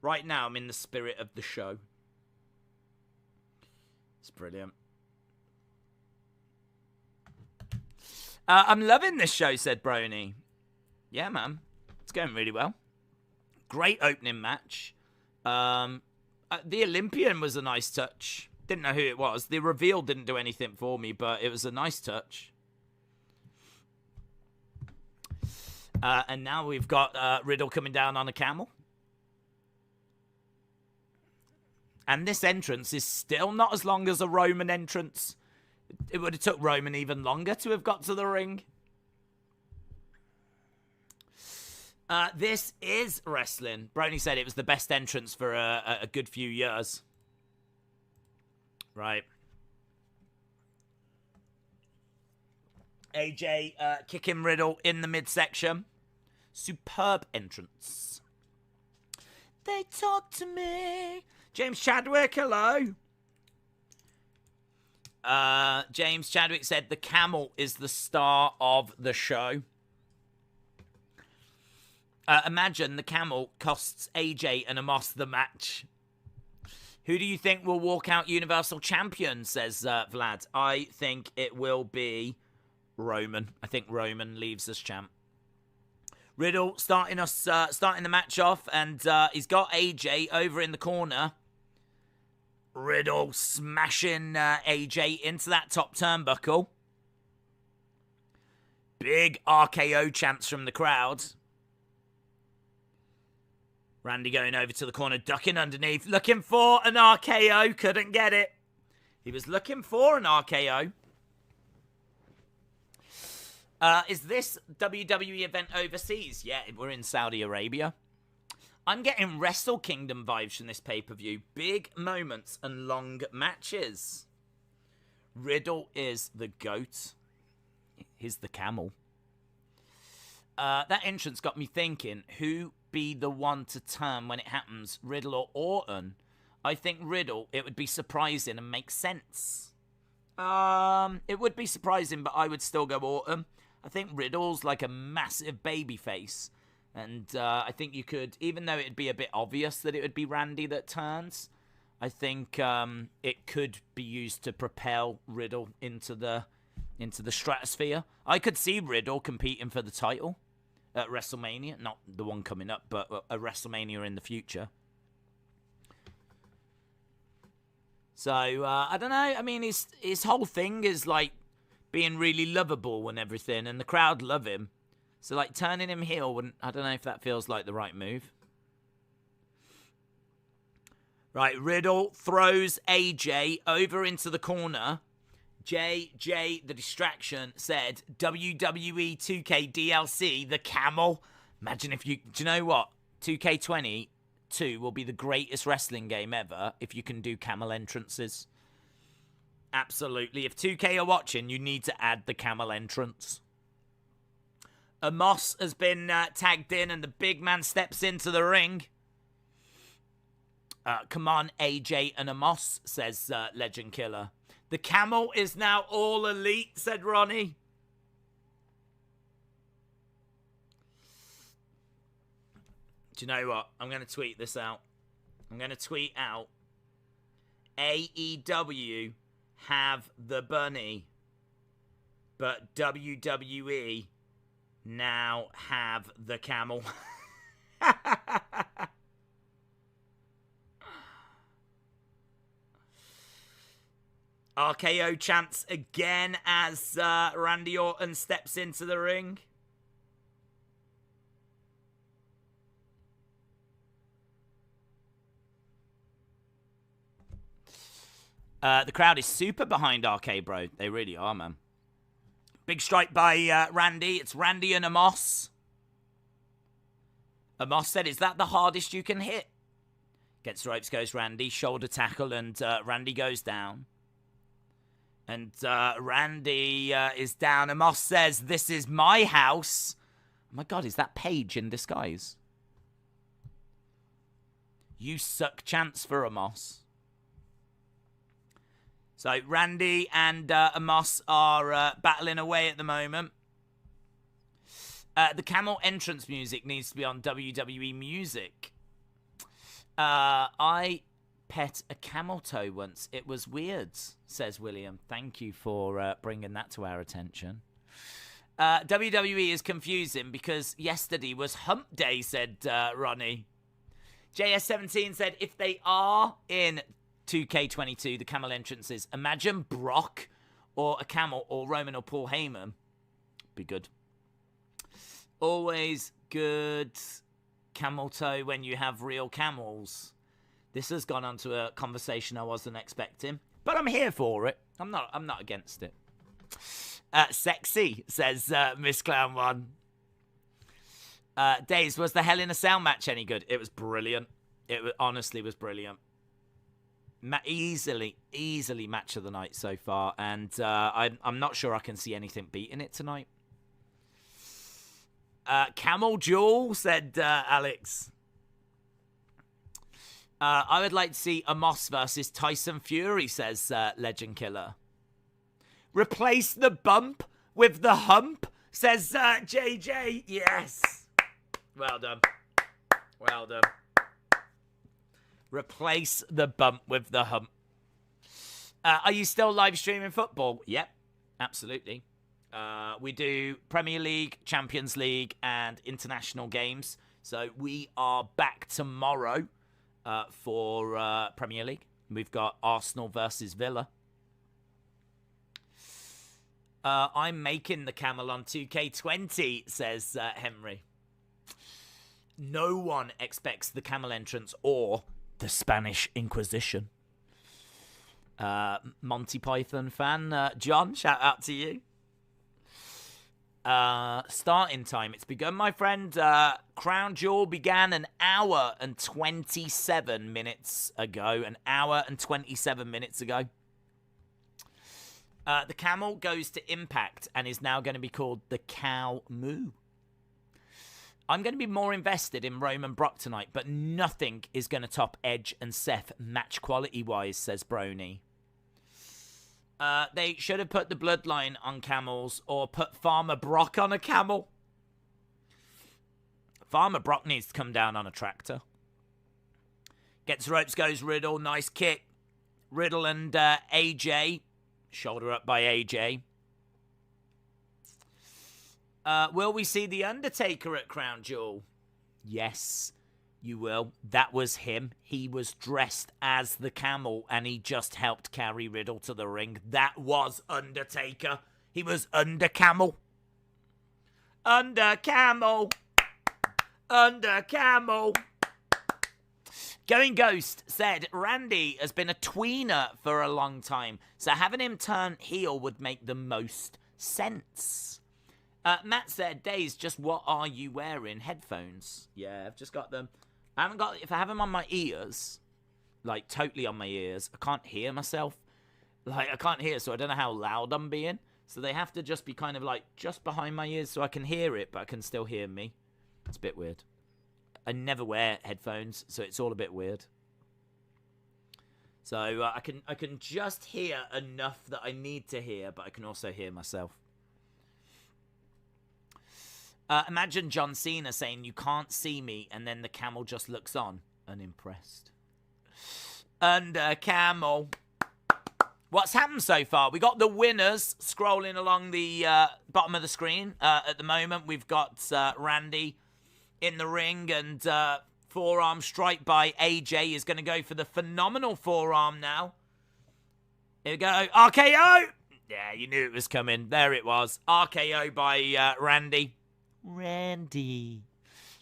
Right now, I'm in the spirit of the show. It's brilliant. I'm loving this show, said Brony. Yeah, man. It's going really well. Great opening match. The Olympian was a nice touch. Didn't know who it was. The reveal didn't do anything for me, but it was a nice touch. And now we've got Riddle coming down on a camel. And this entrance is still not as long as a Roman entrance. It would have took Roman even longer to have got to the ring. This is wrestling. Brony said it was the best entrance for a good few years. Right. AJ kicking Riddle in the midsection. Superb entrance. They talk to me. James Chadwick, hello. James Chadwick said the camel is the star of the show. Imagine the camel costs AJ and Amos the match. Who do you think will walk out Universal Champion, says Vlad. I think it will be Roman. I think Roman leaves as champ. Riddle starting the match off, and he's got AJ over in the corner. Riddle smashing AJ into that top turnbuckle. Big RKO chants from the crowd. Randy going over to the corner, ducking underneath, looking for an RKO, couldn't get it. He was looking for an RKO. Is this WWE event overseas? Yeah, we're in Saudi Arabia. I'm getting Wrestle Kingdom vibes from this pay-per-view. Big moments and long matches. Riddle is the GOAT. He's the camel. That entrance got me thinking, who be the one to turn when it happens, Riddle or Orton? I think Riddle, it would be surprising and make sense. It would be surprising, but I would still go Orton. I think Riddle's like a massive baby face. And I think you could, even though it'd be a bit obvious that it would be Randy that turns, I think it could be used to propel Riddle into the stratosphere. I could see Riddle competing for the title at WrestleMania. Not the one coming up, but a WrestleMania in the future. So, I don't know. I mean, his whole thing is like being really lovable and everything, and the crowd love him. So, like, turning him heel, wouldn't, I don't know if that feels like the right move. Right, Riddle throws AJ over into the corner. JJ, the distraction, said, WWE 2K DLC, the camel. Imagine if you, do you know what? 2K22 will be the greatest wrestling game ever if you can do camel entrances. Absolutely. If 2K are watching, you need to add the camel entrance. Amos has been tagged in, and the big man steps into the ring. Come on, AJ and Amos, says Legend Killer. The camel is now all elite, said Ronnie. Do you know what? I'm going to tweet this out. I'm going to tweet out AEW have the bunny, but WWE now have the camel. RKO chants again as Randy Orton steps into the ring. The crowd is super behind RK Bro. They really are, man. Big strike by Randy. It's Randy and Amos. Amos said, is that the hardest you can hit? Gets ropes, goes Randy. Shoulder tackle, and Randy goes down. And Randy is down. Amos says, this is my house. Oh my God, is that Paige in disguise? You suck chance for Amos. So Randy and Amos are battling away at the moment. The camel entrance music needs to be on WWE Music. I pet a camel toe once. It was weird, says William. Thank you for bringing that to our attention. WWE is confusing because yesterday was hump day, said Ronnie. JS17 said, if they are in 2K22, the camel entrances, imagine Brock or a camel or Roman or Paul Heyman. Be good. Always good camel toe when you have real camels. This has gone on to a conversation I wasn't expecting, but I'm here for it. I'm not against it. Sexy, says Miss Clown One. Days, was the Hell in a Cell match any good? It was brilliant. Honestly was brilliant. Easily match of the night so far, and I'm not sure I can see anything beating it tonight. Camel Jewel, said Alex. I would like to see Amos versus Tyson Fury, says Legend Killer. Replace the bump with the hump, says JJ. Yes. Well done. Well done. Replace the bump with the hump. Are you still live streaming football? Yep, absolutely. We do Premier League, Champions League, and international games. So we are back tomorrow for Premier League. We've got Arsenal versus Villa. I'm making the camel on 2K20, says Henry. No one expects the camel entrance or the Spanish Inquisition. Monty Python fan, John, shout out to you. Starting time, it's begun, my friend. Crown Jewel began an hour and 27 minutes ago. An hour and 27 minutes ago. The camel goes to Impact and is now going to be called the Cow Moo. I'm going to be more invested in Roman Brock tonight, but nothing is going to top Edge and Seth match quality-wise, says Brony. They should have put the Bloodline on camels or put Farmer Brock on a camel. Farmer Brock needs to come down on a tractor. Gets ropes, goes Riddle. Nice kick. Riddle and AJ. Shoulder up by AJ. Will we see The Undertaker at Crown Jewel? Yes, you will. That was him. He was dressed as the camel and he just helped carry Riddle to the ring. That was Undertaker. He was under camel. Under camel. Under camel. Going Ghost said, Randy has been a tweener for a long time, so having him turn heel would make the most sense. Matt said, Days, just what are you wearing? Headphones. Yeah, I've just got them. If I have them on my ears, like totally on my ears, I can't hear myself. Like, I can't hear, so I don't know how loud I'm being. So they have to just be kind of like just behind my ears so I can hear it, but I can still hear me. It's a bit weird. I never wear headphones, so it's all a bit weird. So I can just hear enough that I need to hear, but I can also hear myself. Imagine John Cena saying, you can't see me, and then the camel just looks on, unimpressed. Under camel. What's happened so far? We got the winners scrolling along the bottom of the screen. At the moment, we've got Randy in the ring, and forearm strike by AJ is going to go for the phenomenal forearm now. Here we go. RKO! Yeah, you knew it was coming. There it was. RKO by Randy. Randy.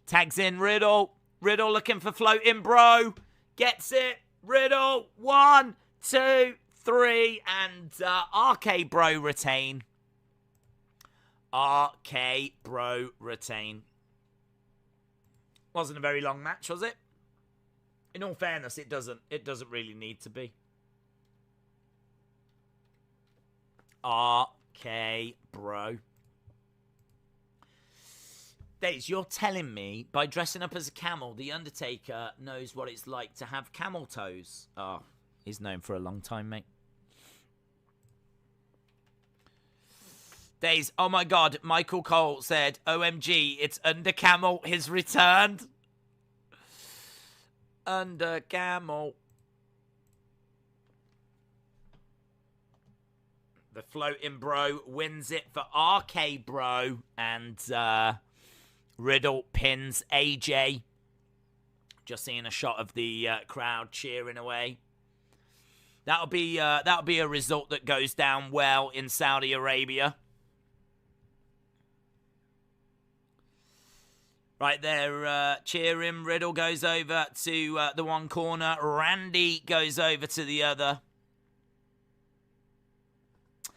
Tags in Riddle. Riddle looking for floating bro. Gets it. Riddle. 1, 2, 3. And RK Bro retain. RK Bro retain. Wasn't a very long match, was it? In all fairness, it doesn't really need to be. RK Bro. Days, you're telling me by dressing up as a camel, The Undertaker knows what it's like to have camel toes. Oh, he's known for a long time, mate. Days, oh my god, Michael Cole said, OMG, it's Under Camel, has returned. under camel. The floating bro wins it for RK Bro, and Riddle pins AJ. Just seeing a shot of the crowd cheering away. That'll be a result that goes down well in Saudi Arabia. Right there, cheering. Riddle goes over to the one corner. Randy goes over to the other.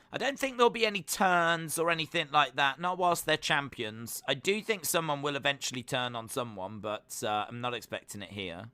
I don't think there'll be any turns or anything like that, not whilst they're champions. I do think someone will eventually turn on someone, but I'm not expecting it here.